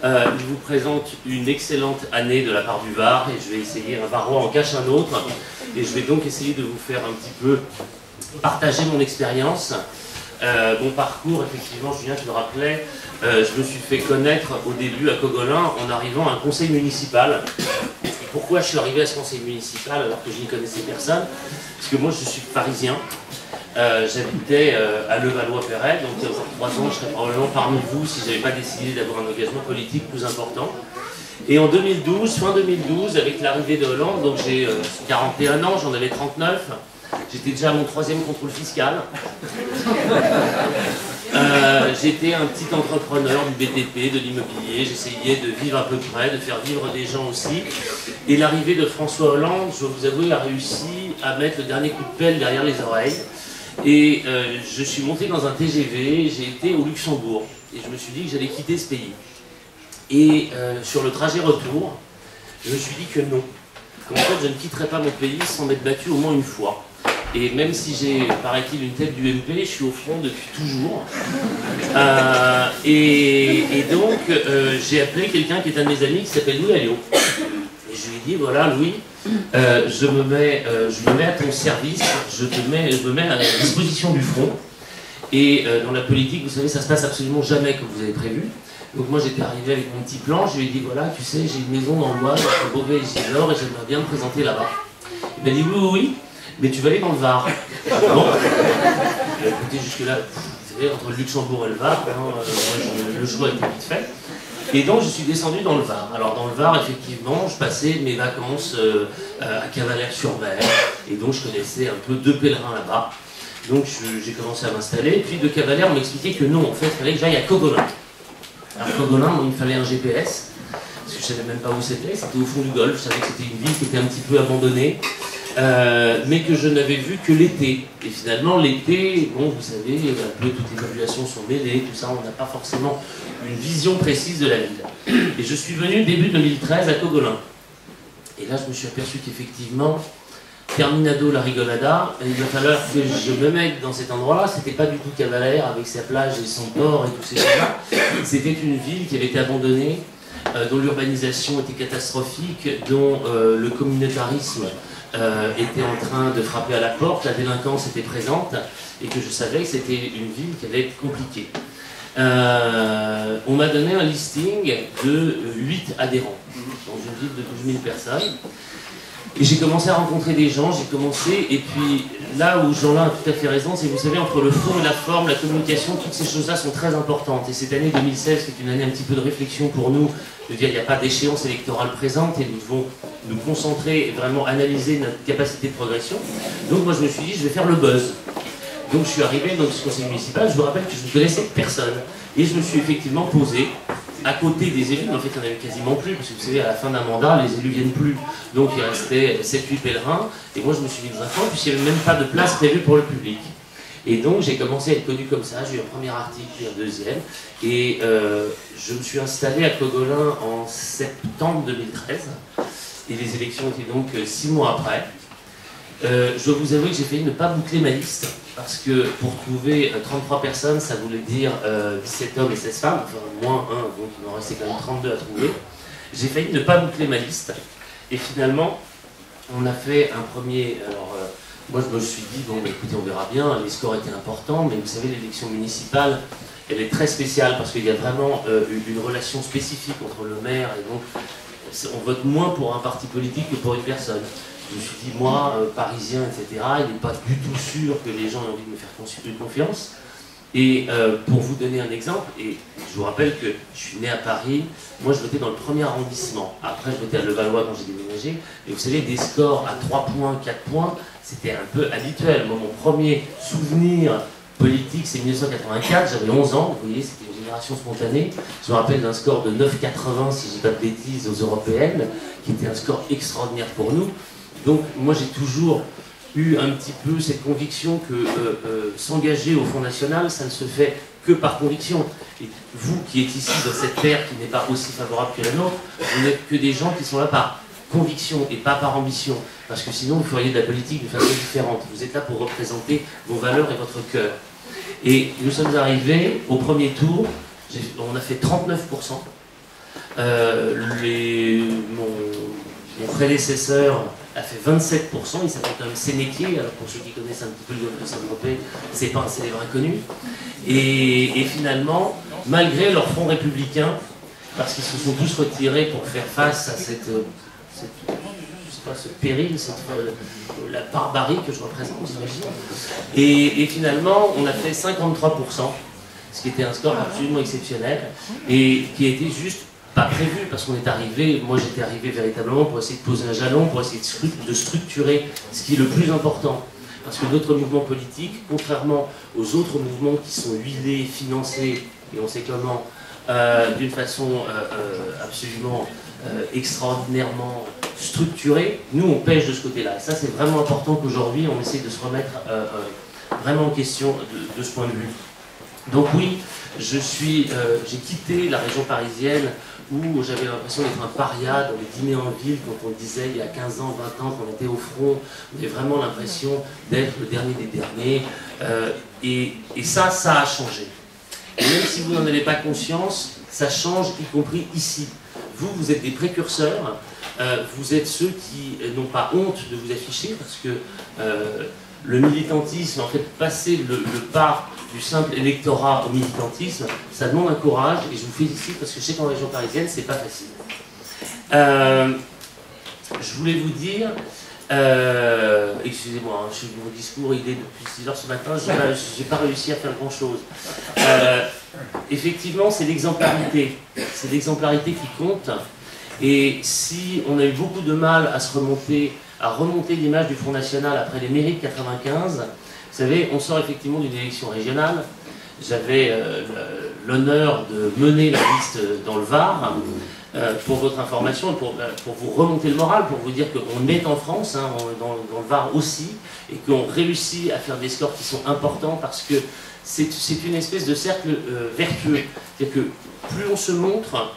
Speaker 3: Il vous présente une excellente année de la part du Var, et je vais essayer, un Varois en cache un autre, et je vais donc essayer de vous faire un petit peu partager mon expérience. Mon parcours, effectivement, Julien, tu le rappelais, je me suis fait connaître au début à Cogolin en arrivant à un conseil municipal. Et pourquoi je suis arrivé à ce conseil municipal alors que je n'y connaissais personne? Parce que moi, je suis parisien. J'habitais à Levallois-Perret, donc il y a encore 3 ans, je serais probablement parmi vous si je n'avais pas décidé d'avoir un engagement politique plus important. Et en 2012, fin 2012, avec l'arrivée de Hollande, donc j'ai 41 ans, j'en avais 39, j'étais déjà à mon 3e contrôle fiscal. J'étais un petit entrepreneur du BTP, de l'immobilier, j'essayais de vivre à peu près, de faire vivre des gens aussi. Et l'arrivée de François Hollande, je dois vous avouer, a réussi à mettre le dernier coup de pelle derrière les oreilles. Et je suis monté dans un TGV, j'ai été au Luxembourg. Et je me suis dit que j'allais quitter ce pays. Et sur le trajet retour, je me suis dit que non. Qu'en fait, je ne quitterai pas mon pays sans m'être battu au moins une fois. Et même si j'ai, paraît-il, une tête du MP, je suis au front depuis toujours. Et donc, j'ai appelé quelqu'un qui est un de mes amis qui s'appelle Louis Alliot. Et je lui ai dit, voilà Louis, je me mets à ton service, je me mets à la disposition du front. Et dans la politique, vous savez, ça se passe absolument jamais comme vous avez prévu. Donc moi j'étais arrivé avec mon petit plan, je lui ai dit, voilà, tu sais, j'ai une maison dans le Bois, entre Beauvais et Gisors, et j'aimerais bien me présenter là-bas. Il m'a dit, oui, oui, mais tu vas aller dans le Var. Bon, écoutez, jusque-là, vous savez, entre le Luxembourg et le Var, le choix était vite fait. Et donc je suis descendu dans le Var. Alors dans le Var, effectivement, je passais mes vacances à Cavalère-sur-Mer, et donc je connaissais un peu 2 pèlerins là-bas. Donc j'ai commencé à m'installer, et puis de Cavalère, on m'expliquait que non, en fait, il fallait que j'aille à Cogolin. Alors Cogolin, il me fallait un GPS, parce que je ne savais même pas où c'était au fond du Golfe, je savais que c'était une ville qui était un petit peu abandonnée, mais que je n'avais vu que l'été. Et finalement, l'été, bon, vous savez, un peu toutes les populations sont mêlées, tout ça, on n'a pas forcément une vision précise de la ville. Et je suis venu début 2013 à Cogolin. Et là, je me suis aperçu qu'effectivement, terminado la rigolada, et il va falloir que je me mette dans cet endroit-là. C'était pas du tout Cavalère avec sa plage et son port et tous ces choses-là. C'était une ville qui avait été abandonnée, dont l'urbanisation était catastrophique, dont le communautarisme était en train de frapper à la porte, la délinquance était présente, et que je savais que c'était une ville qui allait être compliquée. On m'a donné un listing de 8 adhérents, dans une ville de 12 000 personnes. Et j'ai commencé à rencontrer des gens, et puis là où Jean-Lin a tout à fait raison, c'est que vous savez, entre le fond et la forme, la communication, toutes ces choses-là sont très importantes. Et cette année 2016, qui est une année un petit peu de réflexion pour nous, de dire il n'y a pas d'échéance électorale présente et nous devons nous concentrer et vraiment analyser notre capacité de progression. Donc moi je me suis dit, je vais faire le buzz. Donc je suis arrivé dans ce conseil municipal, je vous rappelle que je ne connaissais personne. Et je me suis effectivement posé à côté des élus, mais en fait il n'y en avait quasiment plus, parce que vous savez, à la fin d'un mandat, les élus ne viennent plus. Donc il restait 7-8 pèlerins, et moi je me suis mis dans un coin, puisqu'il n'y avait même pas de place prévue pour le public. Et donc j'ai commencé à être connu comme ça, j'ai eu un premier article, puis un deuxième, et je me suis installé à Cogolin en septembre 2013, et les élections étaient donc 6 mois après. Je dois vous avouer que j'ai failli ne pas boucler ma liste, parce que pour trouver 33 personnes, ça voulait dire 17 hommes et 16 femmes, enfin moins 1, donc il m'en restait quand même 32 à trouver. J'ai failli ne pas boucler ma liste, et finalement, on a fait un premier... Alors, moi je me suis dit, bon écoutez, on verra bien, les scores étaient importants, mais vous savez, l'élection municipale, elle est très spéciale, parce qu'il y a vraiment une relation spécifique entre le maire, et donc on vote moins pour un parti politique que pour une personne. Je me suis dit, moi, parisien, etc., il n'est pas du tout sûr que les gens aient envie de me faire confiance. Et pour vous donner un exemple, et je vous rappelle que je suis né à Paris, moi je votais dans le premier arrondissement. Après je votais à Levallois quand j'ai déménagé. Et vous savez, des scores à 3 points, 4 points, c'était un peu habituel. Moi, mon premier souvenir politique, c'est 1984, j'avais 11 ans, vous voyez, c'était une génération spontanée. Je me rappelle d'un score de 9,80, si je dis pas de bêtises, aux européennes, qui était un score extraordinaire pour nous. Donc moi j'ai toujours eu un petit peu cette conviction que s'engager au Front National, ça ne se fait que par conviction. Et vous qui êtes ici dans cette terre qui n'est pas aussi favorable que la nôtre, vous n'êtes que des gens qui sont là par conviction et pas par ambition. Parce que sinon vous feriez de la politique de façon différente. Vous êtes là pour représenter vos valeurs et votre cœur. Et nous sommes arrivés au premier tour, on a fait 39%. Mon prédécesseur a fait 27%, il s'appelle quand même Sénéquier, alors pour ceux qui connaissent un petit peu le golfe de Saint-Tropez, c'est pas un célèbre inconnu. Et finalement, malgré leur front républicain, parce qu'ils se sont tous retirés pour faire face à ce péril, la barbarie que je représente, j'imagine. Et finalement, on a fait 53%, ce qui était un score absolument exceptionnel, et qui était juste pas prévu, parce qu'on est arrivé, moi j'étais arrivé véritablement pour essayer de poser un jalon, pour essayer de structurer ce qui est le plus important. Parce que notre mouvement politique, contrairement aux autres mouvements qui sont huilés, financés, et on sait comment, d'une façon absolument extraordinairement structurée, nous on pêche de ce côté-là. Et ça c'est vraiment important qu'aujourd'hui on essaie de se remettre vraiment en question de ce point de vue. Donc oui, j'ai quitté la région parisienne où j'avais l'impression d'être un paria dans les dîners en ville quand on disait il y a 15 ans, 20 ans qu'on était au front. On avait vraiment l'impression d'être le dernier des derniers. Et ça a changé. Et même si vous n'en avez pas conscience, ça change, y compris ici. Vous êtes des précurseurs, vous êtes ceux qui n'ont pas honte de vous afficher parce que le militantisme, en fait, passer le pas du simple électorat au militantisme, ça demande un courage, et je vous félicite parce que je sais qu'en région parisienne, c'est pas facile. Je voulais vous dire, excusez-moi, mon discours, il est depuis 6 heures ce matin, j'ai pas réussi à faire grand-chose. Effectivement, c'est l'exemplarité qui compte, et si on a eu beaucoup de mal à remonter l'image du Front National après les mairies de 95, vous savez, on sort effectivement d'une élection régionale. J'avais l'honneur de mener la liste dans le Var, pour votre information, pour vous remonter le moral, pour vous dire qu'on est en France, hein, dans le Var aussi, et qu'on réussit à faire des scores qui sont importants parce que c'est une espèce de cercle vertueux. C'est-à-dire que plus on se montre,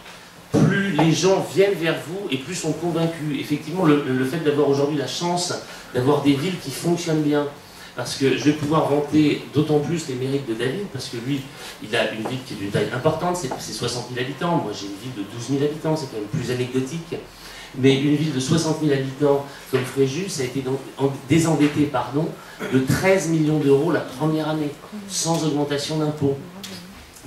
Speaker 3: plus les gens viennent vers vous et plus sont convaincus. Effectivement, le fait d'avoir aujourd'hui la chance d'avoir des villes qui fonctionnent bien, parce que je vais pouvoir vanter d'autant plus les mérites de David, parce que lui, il a une ville qui est d'une taille importante, c'est 60 000 habitants, moi j'ai une ville de 12 000 habitants, c'est quand même plus anecdotique, mais une ville de 60 000 habitants comme Fréjus a été désendettée de 13 millions d'euros la première année, sans augmentation d'impôts.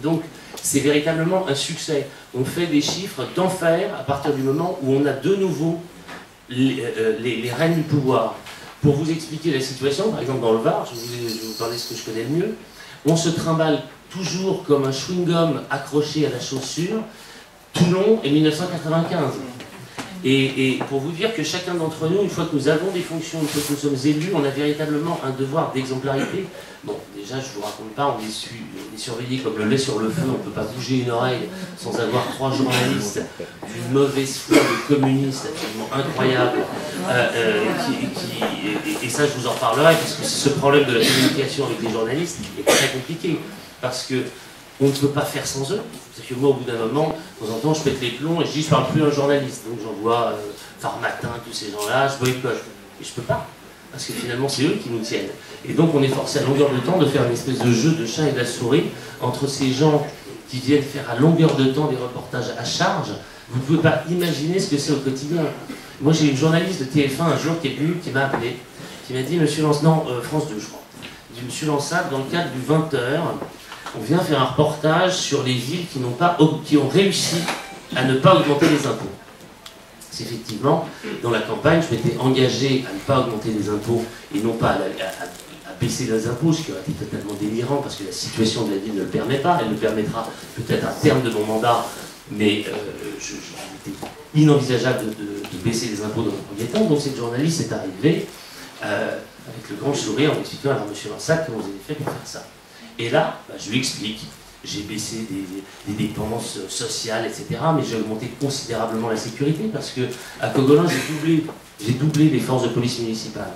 Speaker 3: Donc c'est véritablement un succès. On fait des chiffres d'enfer à partir du moment où on a de nouveau les rênes du pouvoir. Pour vous expliquer la situation, par exemple dans le Var, je vais vous parler de ce que je connais le mieux, on se trimballe toujours comme un chewing-gum accroché à la chaussure, Toulon et 1995. Et pour vous dire que chacun d'entre nous, une fois que nous avons des fonctions, une fois que nous sommes élus, on a véritablement un devoir d'exemplarité. Bon, déjà, je ne vous raconte pas, on est surveillé comme le lait sur le feu, on ne peut pas bouger une oreille sans avoir 3 journalistes d'une mauvaise foi de communistes absolument incroyable. Et ça, je vous en parlerai, parce que ce problème de la communication avec les journalistes est très compliqué. Parce que on ne peut pas faire sans eux. Parce que moi, au bout d'un moment, de temps en temps, je pète les plombs et je dis, je ne parle plus à un journaliste. Donc j'envoie Pharmatin, tous ces gens-là, je boycotte. Et je ne peux pas. Parce que finalement, c'est eux qui nous tiennent. Et donc, on est forcé à longueur de temps de faire une espèce de jeu de chat et de la souris entre ces gens qui viennent faire à longueur de temps des reportages à charge. Vous ne pouvez pas imaginer ce que c'est au quotidien. Moi, j'ai une journaliste de TF1 un jour qui est venue, qui m'a appelé, qui m'a dit, Monsieur Lance, non, France 2, je crois. Il dit, Monsieur Lansat, dans le cadre du 20h, on vient faire un reportage sur les villes qui ont réussi à ne pas augmenter les impôts. C'est effectivement, dans la campagne, je m'étais engagé à ne pas augmenter les impôts et non pas à baisser les impôts, ce qui aurait été totalement délirant parce que la situation de la ville ne le permet pas. Elle le permettra peut-être à terme de mon mandat, mais c'était inenvisageable de baisser les impôts dans un premier temps. Donc cette journaliste est arrivée avec le grand sourire en m'expliquant, alors Monsieur Lansat, comment vous avez fait pour faire ça? Et là, je lui explique, j'ai baissé des dépenses sociales, etc., mais j'ai augmenté considérablement la sécurité parce qu'à Cogolin, j'ai doublé les forces de police municipale.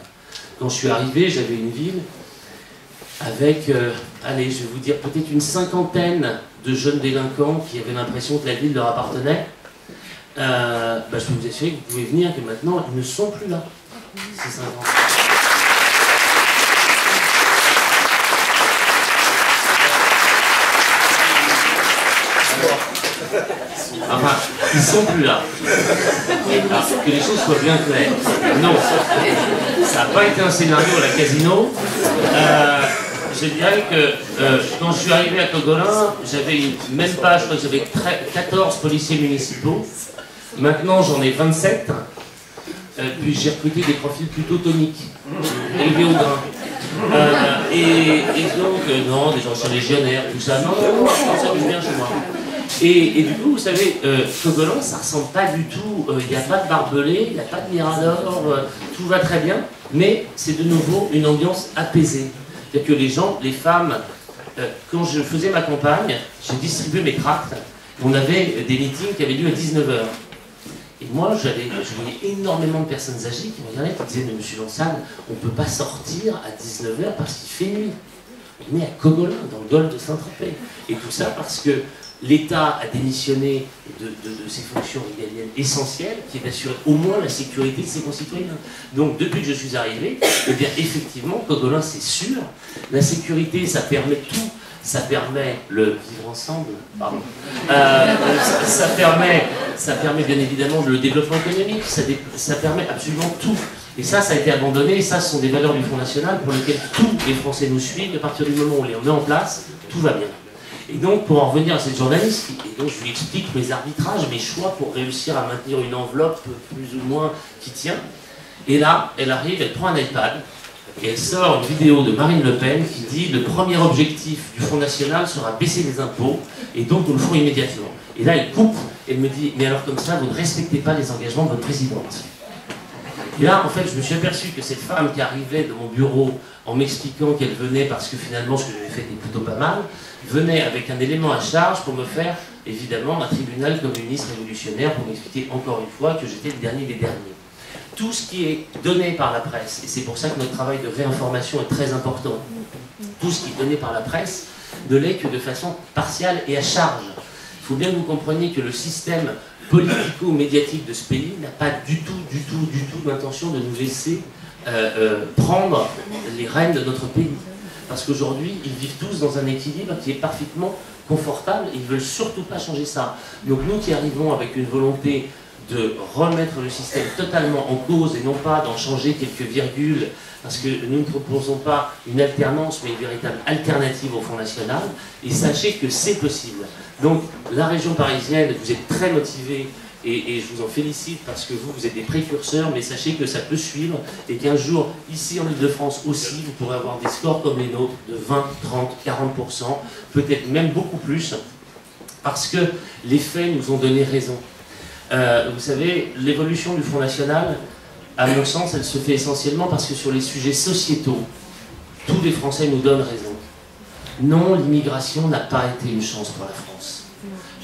Speaker 3: Quand je suis arrivé, j'avais une ville avec, allez, je vais vous dire, peut-être une 50aine de jeunes délinquants qui avaient l'impression que la ville leur appartenait. Je peux vous assurer que vous pouvez venir, que maintenant, ils ne sont plus là, ces 50. Enfin, ils sont plus là. Alors, que les choses soient bien claires. Non, ça n'a pas été un scénario à la Casino. Je dirais que quand je suis arrivé à Cogolin, j'avais même pas, je crois que j'avais 14 policiers municipaux. Maintenant, j'en ai 27. Puis j'ai recruté des profils plutôt toniques, élevés au grain. Et donc, non, des gens sont légionnaires, tout ça. Non, ça va bien chez moi. Et du coup, vous savez, Cogolin, ça ressemble pas du tout, il n'y a pas de barbelé, il n'y a pas de mirador, tout va très bien, mais c'est de nouveau une ambiance apaisée. C'est-à-dire que les gens, les femmes, quand je faisais ma campagne, j'ai distribué mes tracts, on avait des meetings qui avaient lieu à 19h. Et moi, je voyais énormément de personnes âgées qui me regardaient, qui disaient, mais Monsieur Lansat, on ne peut pas sortir à 19h parce qu'il fait nuit. On est à Cogolin, dans le golfe de Saint-Tropez. Et tout ça parce que l'État a démissionné de ses fonctions régaliennes essentielles, qui est d'assurer au moins la sécurité de ses concitoyens. Donc, depuis que je suis arrivé, eh bien, effectivement, Cogolin, c'est sûr. La sécurité, ça permet tout. Ça permet le vivre ensemble, pardon. Ça permet bien évidemment le développement économique. Ça permet absolument tout. Et ça a été abandonné. Et ça, ce sont des valeurs du Front National pour lesquelles tous les Français nous suivent. À partir du moment où on les met en place, tout va bien. Et donc, pour en revenir à cette journaliste, et donc je lui explique mes arbitrages, mes choix pour réussir à maintenir une enveloppe plus ou moins qui tient. Et là, elle arrive, elle prend un iPad, et elle sort une vidéo de Marine Le Pen qui dit « Le premier objectif du Front National sera baisser les impôts, et donc nous le ferons immédiatement. » Et là, elle coupe, et elle me dit « Mais alors comme ça, vous ne respectez pas les engagements de votre présidente. » Et là, en fait, je me suis aperçu que cette femme qui arrivait de mon bureau en m'expliquant qu'elle venait parce que finalement ce que j'avais fait était plutôt pas mal, venait avec un élément à charge pour me faire, évidemment, un tribunal communiste révolutionnaire pour m'expliquer encore une fois que j'étais le dernier des derniers. Tout ce qui est donné par la presse, et c'est pour ça que notre travail de réinformation est très important, tout ce qui est donné par la presse ne l'est que de façon partiale et à charge. Il faut bien que vous compreniez que le système politico-médiatique de ce pays n'a pas du tout l'intention de nous laisser prendre les rênes de notre pays. Parce qu'aujourd'hui, ils vivent tous dans un équilibre qui est parfaitement confortable, et ils ne veulent surtout pas changer ça. Donc nous qui arrivons avec une volonté de remettre le système totalement en cause et non pas d'en changer quelques virgules, parce que nous ne proposons pas une alternance, mais une véritable alternative au Front National, et sachez que c'est possible. Donc la région parisienne, vous êtes très motivés et je vous en félicite parce que vous êtes des précurseurs, mais sachez que ça peut suivre et qu'un jour, ici en Ile-de-France aussi, vous pourrez avoir des scores comme les nôtres de 20, 30, 40%, peut-être même beaucoup plus, parce que les faits nous ont donné raison. Vous savez, l'évolution du Front National, à mon sens, elle se fait essentiellement parce que sur les sujets sociétaux, tous les Français nous donnent raison. Non, l'immigration n'a pas été une chance pour la France.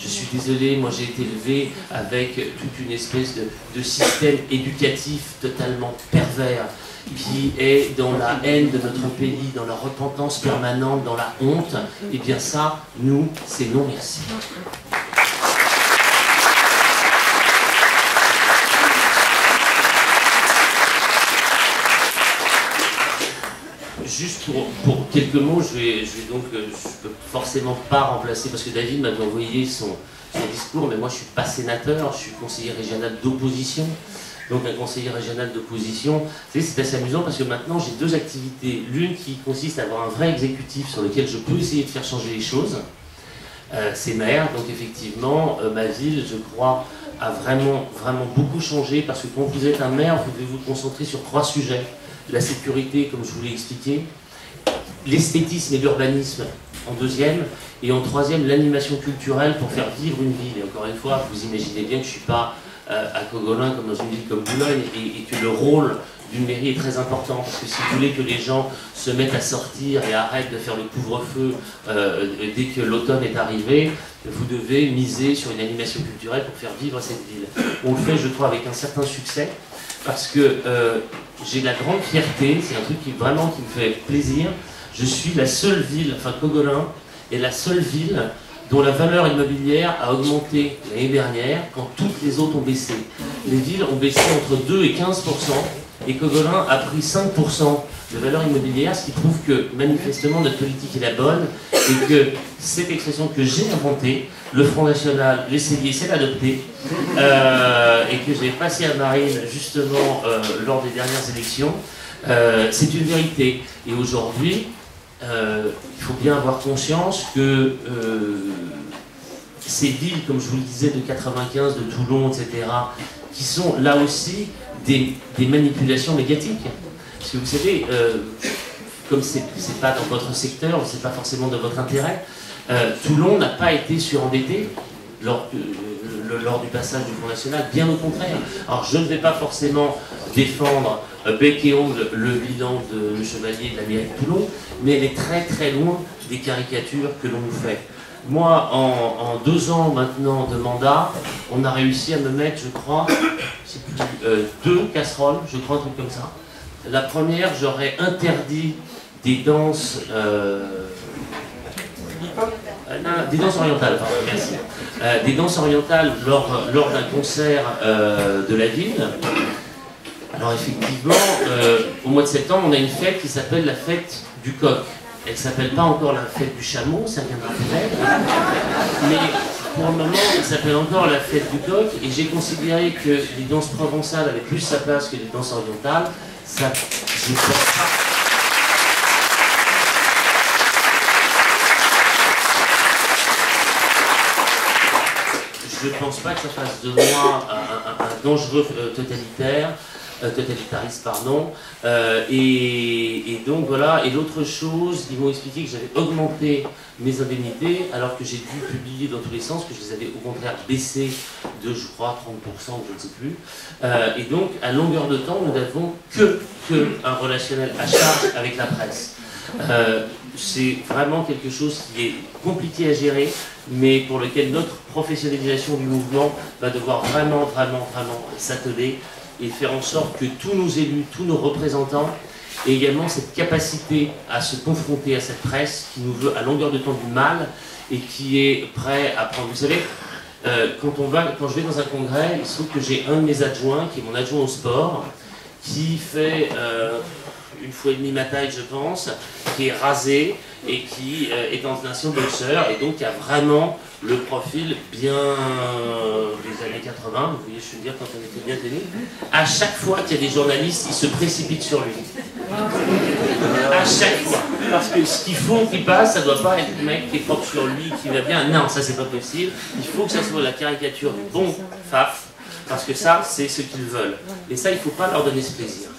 Speaker 3: Je suis désolé, moi j'ai été élevé avec toute une espèce de système éducatif totalement pervers qui est dans la haine de notre pays, dans la repentance permanente, dans la honte. Et bien ça, nous, c'est non merci. Juste pour quelques mots, je vais donc, je ne peux forcément pas remplacer, parce que David m'avait envoyé son discours, mais moi je ne suis pas sénateur, je suis conseiller régional d'opposition. Donc un conseiller régional d'opposition, c'est assez amusant parce que maintenant j'ai deux activités. L'une qui consiste à avoir un vrai exécutif sur lequel je peux essayer de faire changer les choses. C'est maire, donc effectivement, ma ville, je crois, a vraiment beaucoup changé parce que quand vous êtes un maire, vous devez vous concentrer sur 3 sujets. La sécurité, comme je vous l'ai expliqué, l'esthétisme et l'urbanisme en 2e, et en 3e, l'animation culturelle pour faire vivre une ville. Et encore une fois, vous imaginez bien que je ne suis pas à Cogolin comme dans une ville comme Boulogne, et que le rôle d'une mairie est très important, parce que si vous voulez que les gens se mettent à sortir et arrêtent de faire le couvre-feu dès que l'automne est arrivé, vous devez miser sur une animation culturelle pour faire vivre cette ville. On le fait, je crois, avec un certain succès, parce que j'ai la grande fierté, c'est un truc qui vraiment qui me fait plaisir, je suis la seule ville, enfin Cogolin est la seule ville dont la valeur immobilière a augmenté l'année dernière quand toutes les autres ont baissé. Les villes ont baissé entre 2 et 15%, et Cogolin a pris 5% de valeur immobilière, ce qui prouve que manifestement notre politique est la bonne, et que cette expression que j'ai inventée, le Front National, l'essayer, c'est l'adopter, et que j'ai passé à Marine justement lors des dernières élections, c'est une vérité. Et aujourd'hui, il faut bien avoir conscience que ces villes, comme je vous le disais, de 95, de Toulon, etc., qui sont là aussi des manipulations médiatiques. Parce que vous savez, comme c'est pas dans votre secteur, c'est pas forcément dans votre intérêt, Toulon n'a pas été surendetté lors du passage du Front National, bien au contraire. Alors je ne vais pas forcément défendre bec et ongle le bilan de le Chevalier de la mairie de Toulon, mais elle est très très loin des caricatures que l'on nous fait. Moi, en 2 ans maintenant de mandat, on a réussi à me mettre, je crois, 2 casseroles, je crois, un truc comme ça. La première, j'aurais interdit des danses... des danses orientales, pardon, merci. Des danses orientales lors d'un concert de la ville. Alors effectivement, au mois de septembre, on a une fête qui s'appelle la fête du coq. Elle ne s'appelle pas encore la fête du chameau, ça viendra peut-être. Mais pour le moment, elle s'appelle encore la fête du coq. Et j'ai considéré que les danses provençales avaient plus sa place que les danses orientales. Ça, je ne pense pas. Je ne pense pas que ça fasse de moi un dangereux totalitariste, pardon. Et donc voilà. Et l'autre chose, ils m'ont expliqué que j'avais augmenté mes indemnités, alors que j'ai dû publier dans tous les sens, que je les avais au contraire baissées de, je crois, 30%, je ne sais plus. Et donc, à longueur de temps, nous n'avons qu'un relationnel à charge avec la presse. C'est vraiment quelque chose qui est compliqué à gérer, mais pour lequel notre professionnalisation du mouvement va devoir vraiment s'atteler et faire en sorte que tous nos élus, tous nos représentants aient également cette capacité à se confronter à cette presse qui nous veut à longueur de temps du mal et qui est prêt à prendre. Vous savez, quand je vais dans un congrès, il se trouve que j'ai un de mes adjoints, qui est mon adjoint au sport, qui fait 1,5 fois ma taille, je pense, qui est rasé et qui est en nation boxeur et donc qui a vraiment le profil bien des années 80, vous voyez, je veux dire, quand on était bien tenu. À chaque fois qu'il y a des journalistes, ils se précipitent sur lui. À chaque fois. Parce que ce qu'il faut qu'il passe, ça ne doit pas être le mec qui est propre sur lui, qui va bien. Non, ça c'est pas possible. Il faut que ça soit la caricature du bon faf. parce que ça, c'est ce qu'ils veulent. Et ça, il ne faut pas leur donner ce plaisir.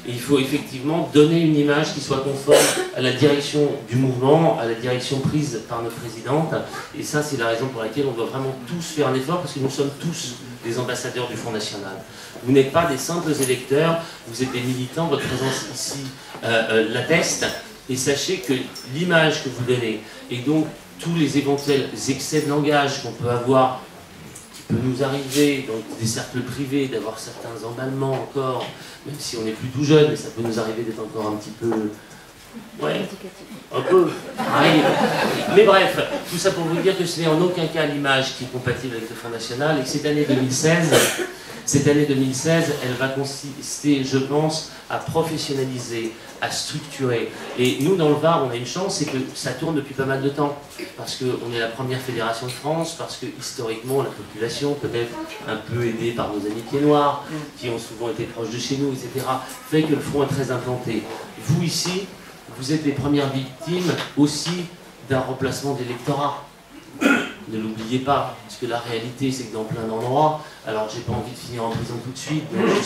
Speaker 3: Et il faut effectivement donner une image qui soit conforme à la direction du mouvement, à la direction prise par notre présidente. Et ça, c'est la raison pour laquelle on doit vraiment tous faire un effort, parce que nous sommes tous des ambassadeurs du Front National. Vous n'êtes pas des simples électeurs, vous êtes des militants, votre présence ici l'atteste. Et sachez que l'image que vous donnez, et donc tous les éventuels excès de langage qu'on peut avoir, qui peut nous arriver dans des cercles privés, d'avoir certains emballements encore, même si on n'est plus tout jeune, mais ça peut nous arriver d'être encore un petit peu... Ouais, un peu. Mais bref, tout ça pour vous dire que ce n'est en aucun cas l'image qui est compatible avec le Front National, et que cette année 2016, elle va consister, je pense, à professionnaliser, à structurer. Et nous, dans le Var, on a une chance, c'est que ça tourne depuis pas mal de temps. Parce qu'on est la première fédération de France, parce que historiquement, la population, peut-être un peu aidée par nos amis pieds noirs, qui ont souvent été proches de chez nous, etc., fait que le Front est très implanté. Vous, ici, vous êtes les premières victimes aussi d'un remplacement d'électorat. Ne l'oubliez pas, parce que la réalité, c'est que dans plein d'endroits, alors j'ai pas envie de finir en prison tout de suite, donc je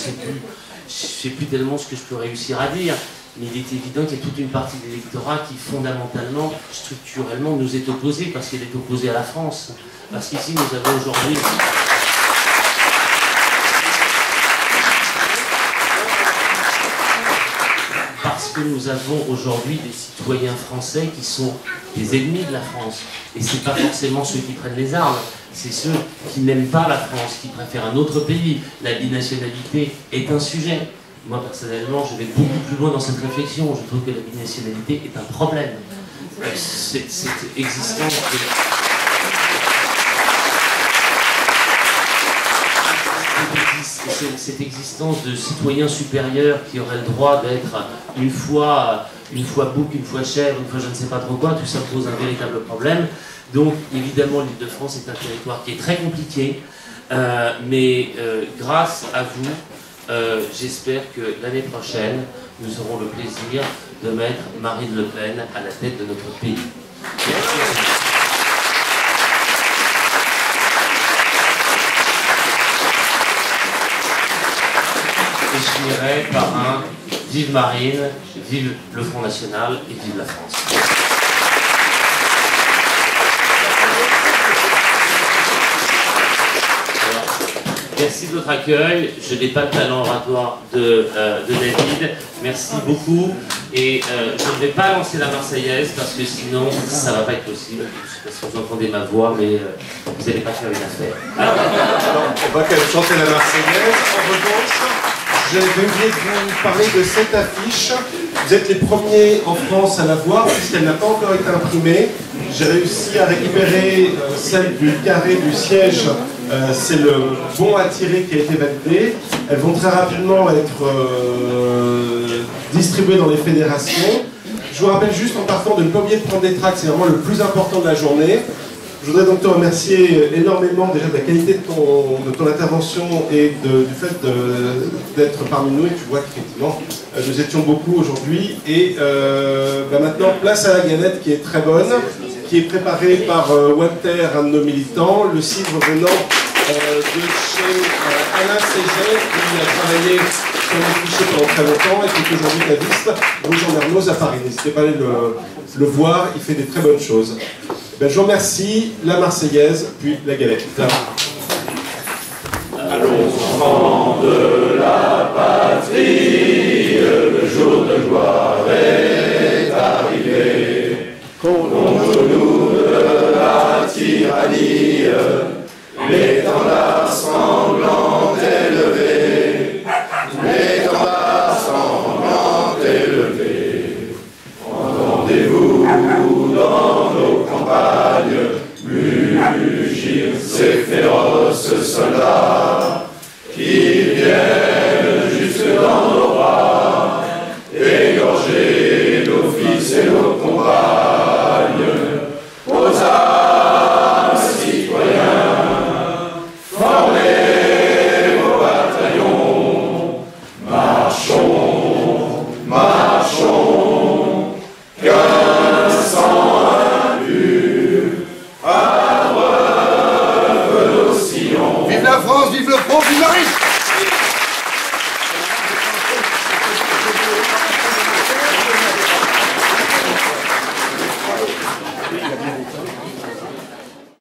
Speaker 3: sais plus tellement ce que je peux réussir à dire, mais il est évident qu'il y a toute une partie de l'électorat qui, fondamentalement, structurellement, nous est opposée, parce qu'elle est opposée à la France. Parce qu'ici, nous avons aujourd'hui... Parce que nous avons aujourd'hui des citoyens français qui sont des ennemis de la France. Et ce n'est pas forcément ceux qui prennent les armes, c'est ceux qui n'aiment pas la France, qui préfèrent un autre pays. La binationalité est un sujet. Moi, personnellement, je vais beaucoup plus loin dans cette réflexion. Je trouve que la binationalité est un problème. Cette existence cette existence de citoyens supérieurs qui auraient le droit d'être une fois bouc, une fois chèvre, une fois je ne sais pas trop quoi, tout ça pose un véritable problème. Donc évidemment l'Île-de-France est un territoire qui est très compliqué, mais grâce à vous, j'espère que l'année prochaine, nous aurons le plaisir de mettre Marine Le Pen à la tête de notre pays. Merci. Et je finirai par un vive Marine, vive le Front National et vive la France. Alors, merci de votre accueil. Je n'ai pas le talent oratoire de David. Merci beaucoup. Et je ne vais pas lancer la Marseillaise parce que sinon ça ne va pas être possible. Je ne sais pas si vous entendez ma voix, mais vous n'allez pas faire une affaire.
Speaker 1: Alors, on va quand même chanter la Marseillaise. En revanche, j'avais oublié de vous parler de cette affiche. Vous êtes les premiers en France à la voir, puisqu'elle n'a pas encore été imprimée. J'ai réussi à récupérer celle du carré du siège. C'est le bon à tirer qui a été validé. Elles vont très rapidement être distribuées dans les fédérations. Je vous rappelle juste en partant de ne pas oublier de prendre des tracts, c'est vraiment le plus important de la journée. Je voudrais donc te remercier énormément déjà de la qualité de ton intervention et du fait d'être parmi nous. Et tu vois qu'effectivement, nous étions beaucoup aujourd'hui. Et maintenant, place à la galette qui est très bonne, qui est préparée par Walter, un de nos militants, le cidre venant de chez Alain Ségé, qui a travaillé sur les fichiers pendant très longtemps et qui est aujourd'hui caviste rue Jean Mermoz à Paris. N'hésitez pas à aller le voir, il fait des très bonnes choses. Ben, je vous remercie, la Marseillaise, puis la galette.
Speaker 4: Allons, enfants de la patrie, le jour de gloire est arrivé. Contre nous de la tyrannie, l'étendard sanglant est levé. L'étendard sanglant est levé. Entendez-vous dans nos campagnes mugir ces féroces soldats qui viennent jusque dans nos bras, égorger nos fils et nos compagnes. Aux armes, citoyens, formez vos bataillons, marchons, marchons, qu'un sang impur abreuve nos sillons.
Speaker 2: Vive la France, vive le
Speaker 1: Bon, vous arrivez.